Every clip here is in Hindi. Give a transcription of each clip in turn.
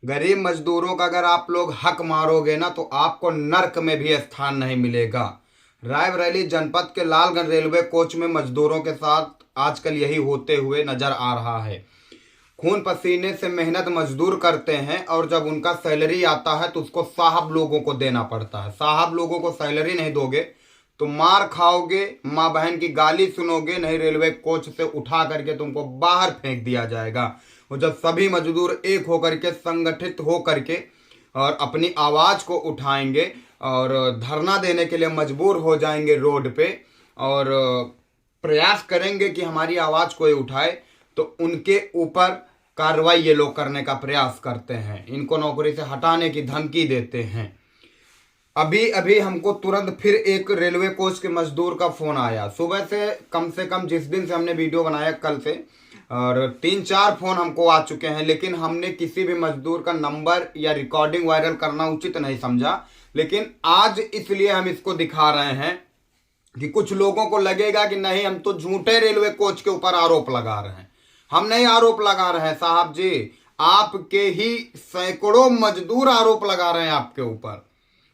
गरीब मजदूरों का अगर आप लोग हक मारोगे ना तो आपको नर्क में भी स्थान नहीं मिलेगा। रायबरेली जनपद के लालगंज रेलवे कोच में मजदूरों के साथ आजकल यही होते हुए नजर आ रहा है। खून पसीने से मेहनत मजदूर करते हैं और जब उनका सैलरी आता है तो उसको साहब लोगों को देना पड़ता है। साहब लोगों को सैलरी नहीं दोगे तो मार खाओगे, माँ बहन की गाली सुनोगे, नहीं रेलवे कोच से उठा करके तुमको बाहर फेंक दिया जाएगा। और जब सभी मजदूर एक होकर के संगठित हो करके और अपनी आवाज़ को उठाएंगे और धरना देने के लिए मजबूर हो जाएंगे रोड पे और प्रयास करेंगे कि हमारी आवाज़ कोई उठाए, तो उनके ऊपर कार्रवाई ये लोग करने का प्रयास करते हैं, इनको नौकरी से हटाने की धमकी देते हैं। अभी अभी हमको तुरंत फिर एक रेलवे कोच के मजदूर का फ़ोन आया। सुबह से कम जिस दिन से हमने वीडियो बनाया कल से, और 3-4 फ़ोन हमको आ चुके हैं, लेकिन हमने किसी भी मजदूर का नंबर या रिकॉर्डिंग वायरल करना उचित नहीं समझा। लेकिन आज इसलिए हम इसको दिखा रहे हैं कि कुछ लोगों को लगेगा कि नहीं, हम तो झूठे रेलवे कोच के ऊपर आरोप लगा रहे हैं। हम नहीं आरोप लगा रहे हैं साहब जी, आपके ही सैकड़ों मजदूर आरोप लगा रहे हैं आपके ऊपर।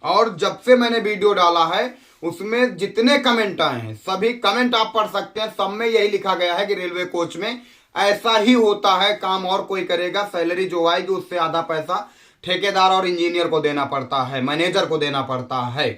और जब से मैंने वीडियो डाला है उसमें जितने कमेंट आए हैं, सभी कमेंट आप पढ़ सकते हैं, सब में यही लिखा गया है कि रेलवे कोच में ऐसा ही होता है, काम और कोई करेगा, सैलरी जो आएगी उससे आधा पैसा ठेकेदार और इंजीनियर को देना पड़ता है, मैनेजर को देना पड़ता है।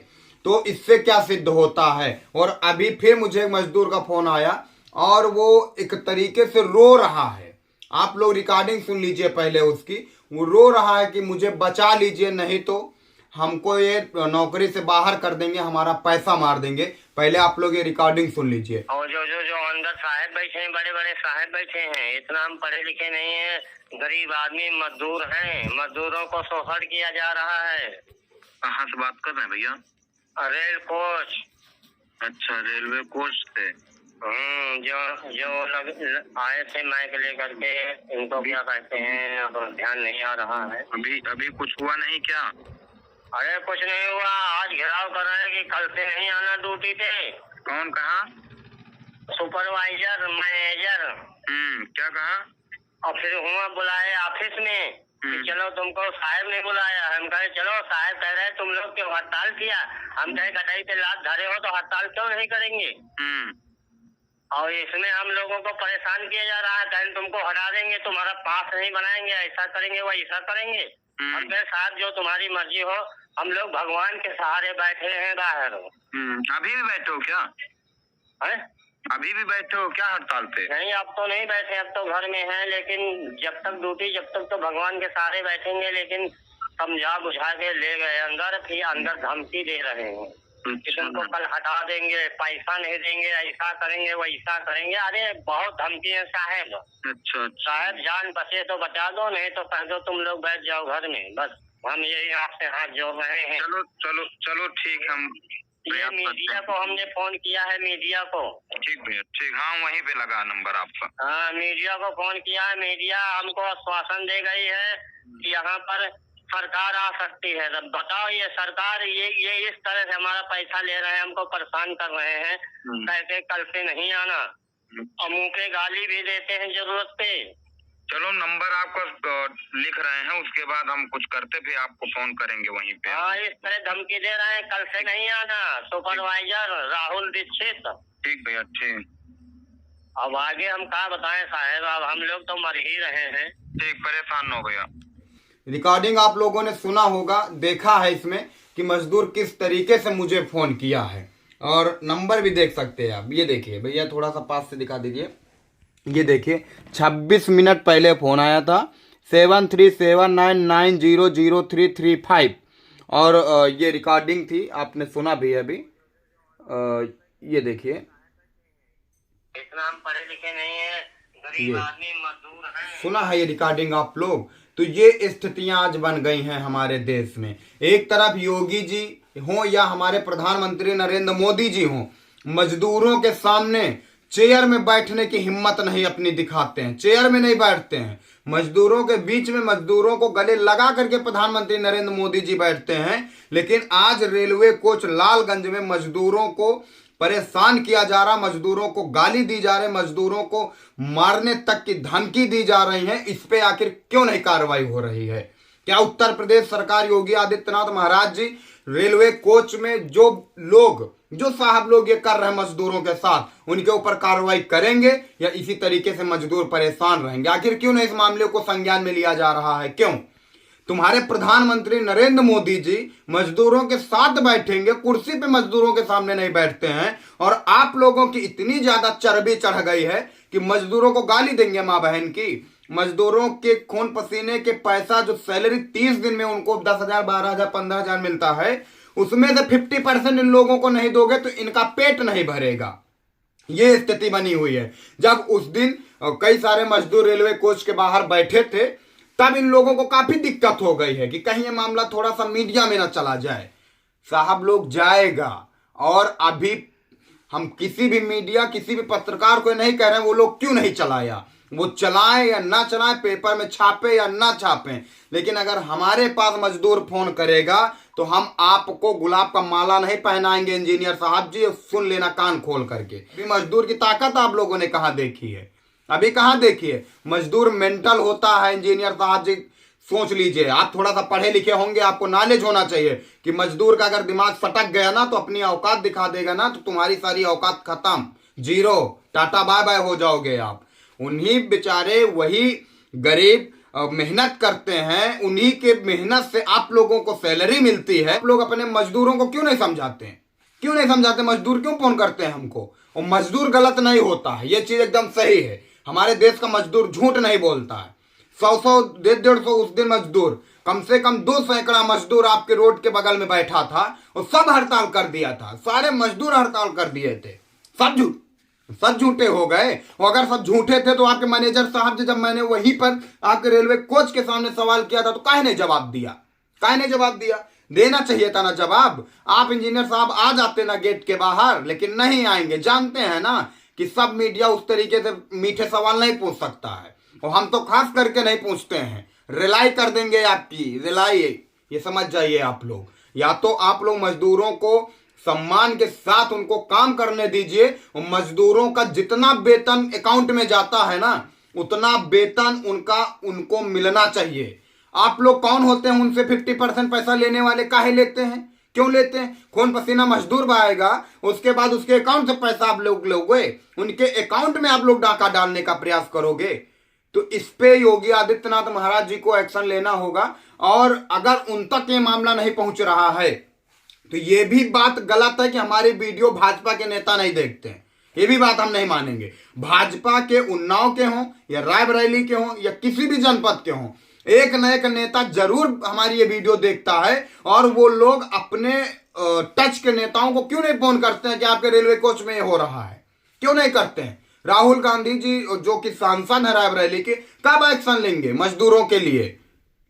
तो इससे क्या सिद्ध होता है। और अभी फिर मुझे एक मजदूर का फोन आया और वो एक तरीके से रो रहा है। आप लोग रिकॉर्डिंग सुन लीजिए पहले उसकी। वो रो रहा है कि मुझे बचा लीजिए, नहीं तो हमको ये नौकरी से बाहर कर देंगे, हमारा पैसा मार देंगे। पहले आप लोग ये रिकॉर्डिंग सुन लीजिए। और जो अंदर साहब बैठे हैं, बड़े बड़े साहब बैठे हैं, इतना हम पढ़े लिखे नहीं है, गरीब आदमी मजदूर हैं, मजदूरों को शोषण किया जा रहा है। कहाँ से बात कर रहे हैं भैया? Rail coach. अच्छा, रेलवे कोच से। जो आए थे माइक लेकर के, इनको क्या कहते हैं, अब ध्यान नहीं आ रहा है। अभी कुछ हुआ नहीं क्या? अरे कुछ नहीं हुआ, आज घेराव कर रहे हैं कि कल से नहीं आना ड्यूटी पे। कौन कहा? Supervisor, manager. क्या कहा? और फिर हुआ बुलाए ऑफिस में कि चलो, तुमको साहब ने बुलाया। हम कहे चलो, साहब कह रहे तुम लोग क्यों हड़ताल किया। हम कहे कटाई पे लात धरे हो तो हड़ताल क्यों नहीं करेंगे। और इसमें हम लोगों को परेशान किया जा रहा है, कहीं तुमको हटा देंगे, तुम्हारा पास नहीं बनाएंगे, ऐसा करेंगे वैसा करेंगे। और मेरे साथ जो तुम्हारी मर्जी हो, हम लोग भगवान के सहारे बैठे हैं बाहर। अभी भी बैठे हो क्या? है? अभी भी बैठे हो क्या हड़ताल पे? नहीं, अब तो नहीं बैठे, अब तो घर में हैं। लेकिन जब तक ड्यूटी, जब तक तो भगवान के सहारे बैठेंगे। लेकिन समझा बुझा के ले गए अंदर, फिर अंदर धमकी दे रहे हैं कि तुमको कल हटा देंगे, पैसा नहीं देंगे, ऐसा करेंगे वैसा करेंगे। अरे बहुत धमकी है साहब। अच्छा। साहब जान बचे तो बचा दो, नहीं तो कह दो तुम लोग बैठ जाओ घर में। बस हम यही आपसे हाथ जोड़ रहे हैं। चलो चलो चलो ठीक है, हम ये मीडिया को हमने फोन किया है, मीडिया को। ठीक भैया, ठीक। हाँ, वहीं पे लगा नंबर आपका। हाँ, मीडिया को फोन किया है। मीडिया हमको आश्वासन दे गई है कि यहाँ पर सरकार आ सकती है। तब बताओ, ये सरकार ये इस तरह से हमारा पैसा ले रहे हैं, हमको परेशान कर रहे हैं, कहते कल से नहीं आना, और मुंह पे गाली भी देते हैं जरूरत पे। चलो, नंबर आपका लिख रहे हैं, उसके बाद हम कुछ करते फिर आपको फोन करेंगे वहीं पे। हाँ, इस तरह धमकी दे रहे हैं, कल से नहीं आना। सुपरवाइजर राहुल दीक्षित। ठीक भैया, ठीक। अब आगे हम क्या बताएं साहब, अब हम लोग तो मर ही रहे हैं। ठीक, परेशान हो भैया। रिकॉर्डिंग आप लोगों ने सुना होगा, देखा है इसमें कि मजदूर किस तरीके से मुझे फोन किया है, और नंबर भी देख सकते हैं आप। ये देखिए भैया, थोड़ा सा पास से दिखा दीजिए। ये देखिए, 26 मिनट पहले फ़ोन आया था, 7379900335। और ये रिकॉर्डिंग थी, आपने सुना भी अभी। ये देखिए, इतना हम पढ़े लिखे नहीं है, गरीब आदमी मजदूर हैं। सुना है ये रिकॉर्डिंग आप लोग। तो ये स्थितियां आज बन गई हैं हमारे देश में। एक तरफ योगी जी हों या हमारे प्रधानमंत्री नरेंद्र मोदी जी हों, मजदूरों के सामने चेयर में बैठने की हिम्मत नहीं अपनी दिखाते हैं, चेयर में नहीं बैठते हैं। मजदूरों के बीच में मजदूरों को गले लगा करके प्रधानमंत्री नरेंद्र मोदी जी बैठते हैं। लेकिन आज रेलवे कोच लालगंज में मजदूरों को परेशान किया जा रहा, मजदूरों को गाली दी जा रही, मजदूरों को मारने तक की धमकी दी जा रही है। इस पे आखिर क्यों नहीं कार्रवाई हो रही है? क्या उत्तर प्रदेश सरकार योगी आदित्यनाथ महाराज जी रेलवे कोच में जो साहब लोग ये कर रहे हैं मजदूरों के साथ, उनके ऊपर कार्रवाई करेंगे या इसी तरीके से मजदूर परेशान रहेंगे? आखिर क्यों नहीं इस मामले को संज्ञान में लिया जा रहा है? क्यों? तुम्हारे प्रधानमंत्री नरेंद्र मोदी जी मजदूरों के साथ बैठेंगे, कुर्सी पे मजदूरों के सामने नहीं बैठते हैं, और आप लोगों की इतनी ज्यादा चर्बी चढ़ गई है कि मजदूरों को गाली देंगे मां बहन की। मजदूरों के खून पसीने के पैसा, जो सैलरी 30 दिन में उनको 10,000, 12,000, 15,000 मिलता है, उसमें से 50% इन लोगों को नहीं दोगे तो इनका पेट नहीं भरेगा। ये स्थिति बनी हुई है। जब उस दिन कई सारे मजदूर रेलवे कोच के बाहर बैठे थे, तब इन लोगों को काफी दिक्कत हो गई है कि कहीं ये मामला थोड़ा सा मीडिया में ना चला जाए। साहब लोग जाएगा, और अभी हम किसी भी मीडिया, किसी भी पत्रकार को नहीं कह रहे हैं वो लोग क्यों नहीं चलाया, वो चलाएं या ना चलाएं, पेपर में छापे या ना छापें, लेकिन अगर हमारे पास मजदूर फोन करेगा तो हम आपको गुलाब का माला नहीं पहनाएंगे इंजीनियर साहब जी, सुन लेना कान खोल करके। भी मजदूर की ताकत आप लोगों ने कहां देखी है? अभी कहां देखी है? मजदूर मेंटल होता है इंजीनियर साहब जी, सोच लीजिए। आप थोड़ा सा पढ़े लिखे होंगे, आपको नॉलेज होना चाहिए कि मजदूर का अगर दिमाग सटक गया ना तो अपनी औकात दिखा देगा ना, तो तुम्हारी सारी औकात खत्म, जीरो, टाटा बाय बाय हो जाओगे आप। उन्हीं बेचारे, वही गरीब मेहनत करते हैं, उन्हीं के मेहनत से आप लोगों को सैलरी मिलती है। आप लोग अपने मजदूरों को क्यों नहीं समझाते हैं? क्यों नहीं समझाते? मजदूर क्यों फोन करते हैं हमको? और मजदूर गलत नहीं होता है, ये चीज एकदम सही है। हमारे देश का मजदूर झूठ नहीं बोलता है। 100-100, 150-150 उस दिन मजदूर, कम से कम 2 सैकड़ा मजदूर आपके रोड के बगल में बैठा था और सब हड़ताल कर दिया था। सारे मजदूर हड़ताल कर दिए थे। सब झूठे हो गए। और अगर सब झूठे थे तो आपके मैनेजर साहब जी, जब मैंने वहीं पर आपके रेलवे कोच के सामने सवाल किया था तो काहे ने जवाब दिया? काहे ने जवाब दिया? देना चाहिए था ना जवाब। आप इंजीनियर साहब आ जाते ना गेट के बाहर, लेकिन नहीं आएंगे। जानते हैं ना कि सब मीडिया उस तरीके से मीठे सवाल नहीं पूछ सकता है, और हम तो खास करके नहीं पूछते हैं। रिलाई कर देंगे आपकी, रिलाई, ये समझ जाइए आप लोग। या तो आप लोग मजदूरों को सम्मान के साथ उनको काम करने दीजिए, और मजदूरों का जितना वेतन अकाउंट में जाता है ना, उतना वेतन उनको मिलना चाहिए। आप लोग कौन होते हैं उनसे 50% पैसा लेने वाले? काहे लेते हैं? क्यों लेते हैं? खून पसीना मजदूर बहाएगा, उसके बाद उसके अकाउंट से पैसा आप लोग लोगे, उनके अकाउंट में आप लोग डाका डालने का प्रयास करोगे। तो इस पे योगी आदित्यनाथ महाराज जी को एक्शन लेना होगा। और अगर उन तक ये मामला नहीं पहुंच रहा है तो ये भी बात गलत है कि हमारी वीडियो भाजपा के नेता नहीं देखते हैं। ये भी बात हम नहीं मानेंगे। भाजपा के उन्नाव के हों या रायबरेली के हों या किसी भी जनपद के हों, एक न एक नेता जरूर हमारी ये वीडियो देखता है। और वो लोग अपने टच के नेताओं को क्यों नहीं फोन करते हैं कि आपके रेलवे कोच में ये हो रहा है? क्यों नहीं करते हैं? राहुल गांधी जी जो कि सांसद है रायबरेली के, कब एक्शन लेंगे मजदूरों के लिए?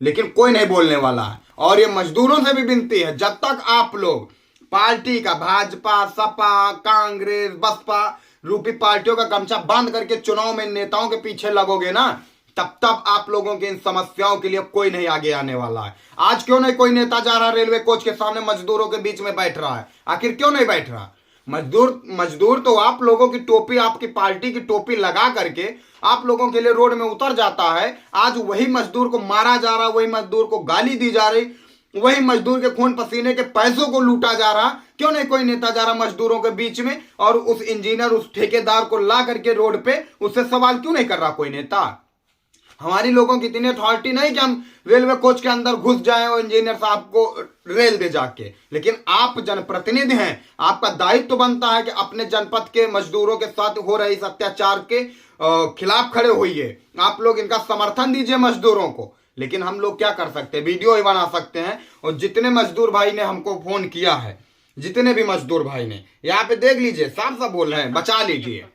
लेकिन कोई नहीं बोलने वाला है। और ये मजदूरों से भी विनती है, जब तक आप लोग पार्टी का, भाजपा, सपा, कांग्रेस, बसपा रूपी पार्टियों का गमछा बांध करके चुनाव में नेताओं के पीछे लगोगे ना, तब आप लोगों की इन समस्याओं के लिए कोई नहीं आगे आने वाला है। आज क्यों नहीं कोई नेता जा रहा रेलवे कोच के सामने मजदूरों के बीच में बैठ रहा है? आखिर क्यों नहीं बैठ रहा? मजदूर तो आप लोगों की टोपी, आपकी पार्टी की टोपी लगा करके आप लोगों के लिए रोड में उतर जाता है। आज वही मजदूर को मारा जा रहा, वही मजदूर को गाली दी जा रही, वही मजदूर के खून पसीने के पैसों को लूटा जा रहा। क्यों नहीं कोई नेता जा रहा मजदूरों के बीच में और उस इंजीनियर, उस ठेकेदार को ला करके रोड पे उससे सवाल क्यों नहीं कर रहा कोई नेता? हमारी लोगों की इतनी अथॉरिटी नहीं कि हम रेलवे कोच के अंदर घुस जाएं और इंजीनियर साहब को रेल दे जाके। लेकिन आप जनप्रतिनिधि हैं, आपका दायित्व तो बनता है कि अपने जनपद के मजदूरों के साथ हो रहे इस अत्याचार के खिलाफ खड़े होइए। आप लोग इनका समर्थन दीजिए मजदूरों को। लेकिन हम लोग क्या कर सकते हैं? वीडियो ही बना सकते हैं। और जितने मजदूर भाई ने हमको फोन किया है, जितने भी मजदूर भाई ने, यहाँ पे देख लीजिए, साफ साफ बोल रहे हैं, बचा लीजिए।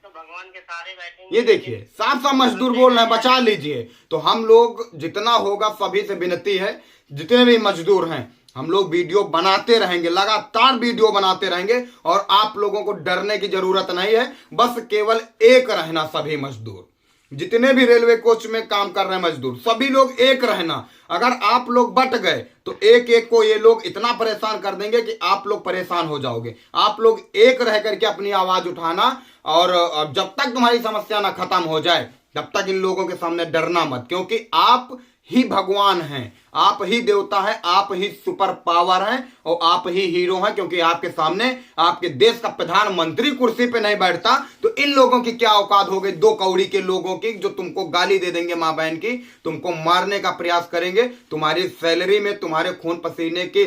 ये देखिए, साफ साफ मजदूर बोल रहे हैं, बचा लीजिए। तो हम लोग जितना होगा, सभी से विनती है, जितने भी मजदूर हैं, हम लोग वीडियो बनाते रहेंगे, लगातार वीडियो बनाते रहेंगे। और आप लोगों को डरने की जरूरत नहीं है, बस केवल एक रहना। सभी मजदूर, जितने भी रेलवे कोच में काम कर रहे हैं मजदूर, सभी लोग एक रहना। अगर आप लोग बट गए तो एक एक को ये लोग इतना परेशान कर देंगे कि आप लोग परेशान हो जाओगे। आप लोग एक रह करके अपनी आवाज उठाना, और जब तक तुम्हारी समस्या ना खत्म हो जाए तब तक इन लोगों के सामने डरना मत, क्योंकि आप ही भगवान हैं, आप ही देवता हैं, आप ही सुपर पावर हैं और आप ही हीरो हैं, क्योंकि आपके सामने आपके देश का प्रधानमंत्री कुर्सी पे नहीं बैठता तो इन लोगों की क्या औकात हो गई, दो कौड़ी के लोगों की, जो तुमको गाली दे देंगे माँ बहन की, तुमको मारने का प्रयास करेंगे, तुम्हारी सैलरी में, तुम्हारे खून पसीने की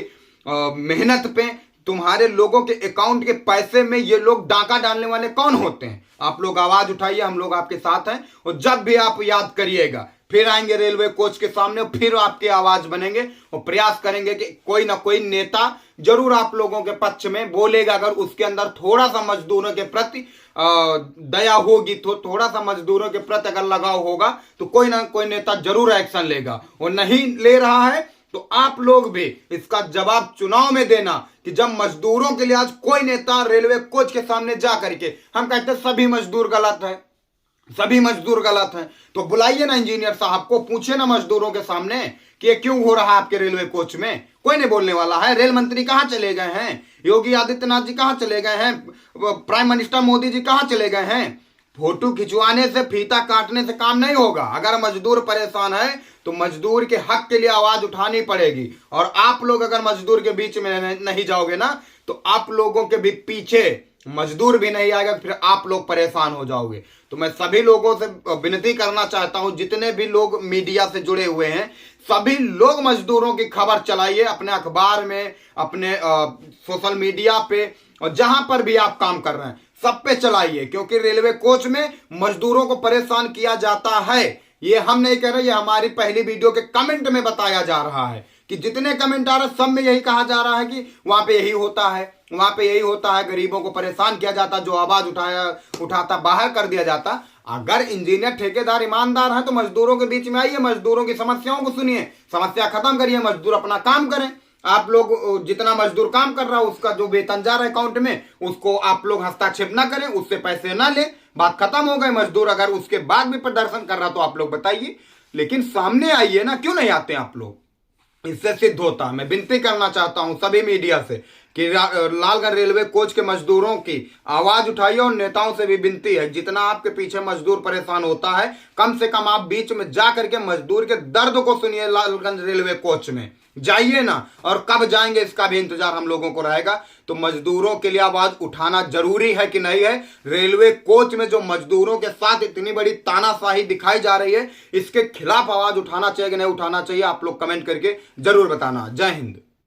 मेहनत पे, तुम्हारे लोगों के अकाउंट के पैसे में ये लोग डाका डालने वाले कौन होते हैं? आप लोग आवाज उठाइए, हम लोग आपके साथ हैं। और जब भी आप याद करिएगा, फिर आएंगे रेलवे कोच के सामने, फिर आपकी आवाज बनेंगे और प्रयास करेंगे कि कोई ना कोई नेता जरूर आप लोगों के पक्ष में बोलेगा। अगर उसके अंदर थोड़ा सा मजदूरों के प्रति दया होगी, तो थोड़ा सा मजदूरों के प्रति अगर लगाव होगा, तो कोई ना कोई नेता जरूर एक्शन लेगा। और नहीं ले रहा है तो आप लोग भी इसका जवाब चुनाव में देना कि जब मजदूरों के लिए आज कोई नेता रेलवे कोच के सामने जा करके, हम कहते हैं सभी मजदूर गलत है, सभी मजदूर गलत हैं, तो बुलाइए ना इंजीनियर साहब को, पूछे ना मजदूरों के सामने कि ये क्यों हो रहा है आपके रेलवे कोच में। कोई नहीं बोलने वाला है। रेल मंत्री कहां चले गए हैं? योगी आदित्यनाथ जी कहां चले गए हैं? प्राइम मिनिस्टर मोदी जी कहां चले गए हैं? फोटो खिंचवाने से, फीता काटने से काम नहीं होगा। अगर मजदूर परेशान है तो मजदूर के हक के लिए आवाज उठानी पड़ेगी। और आप लोग अगर मजदूर के बीच में नहीं जाओगे ना, तो आप लोगों के भी पीछे मजदूर भी नहीं आएगा, फिर आप लोग परेशान हो जाओगे। तो मैं सभी लोगों से विनती करना चाहता हूं, जितने भी लोग मीडिया से जुड़े हुए हैं, सभी लोग मजदूरों की खबर चलाइए अपने अखबार में, अपने सोशल मीडिया पे, और जहां पर भी आप काम कर रहे हैं सब पे चलाइए, क्योंकि रेलवे कोच में मजदूरों को परेशान किया जाता है। ये हम नहीं कह रहे, ये हमारी पहली वीडियो के कमेंट में बताया जा रहा है कि जितने कमेंट आ रहे सब में यही कहा जा रहा है कि वहां पे यही होता है, वहां पे यही होता है, गरीबों को परेशान किया जाता, जो आवाज उठाता बाहर कर दिया जाता। अगर इंजीनियर ठेकेदार ईमानदार है तो मजदूरों के बीच में आइए, मजदूरों की समस्याओं को सुनिए, समस्या खत्म करिए, मजदूर अपना काम करें। आप लोग जितना मजदूर काम कर रहा है उसका जो वेतन जा रहा है अकाउंट में, उसको आप लोग हस्तक्षेप ना करें, उससे पैसे ना ले, बात खत्म हो गई। मजदूर अगर उसके बाद भी प्रदर्शन कर रहा तो आप लोग बताइए, लेकिन सामने आइए ना, क्यों नहीं आते आप लोग? इससे सिद्ध होता। मैं विनती करना चाहता हूं सभी मीडिया से कि लालगंज रेलवे कोच के मजदूरों की आवाज उठाइए, और नेताओं से भी विनती है, जितना आपके पीछे मजदूर परेशान होता है, कम से कम आप बीच में जा करके मजदूर के दर्द को सुनिए। लालगंज रेलवे कोच में जाइए ना, और कब जाएंगे इसका भी इंतजार हम लोगों को रहेगा। तो मजदूरों के लिए आवाज उठाना जरूरी है कि नहीं है? रेलवे कोच में जो मजदूरों के साथ इतनी बड़ी तानाशाही दिखाई जा रही है, इसके खिलाफ आवाज उठाना चाहिए कि नहीं उठाना चाहिए? आप लोग कमेंट करके जरूर बताना। जय हिंद।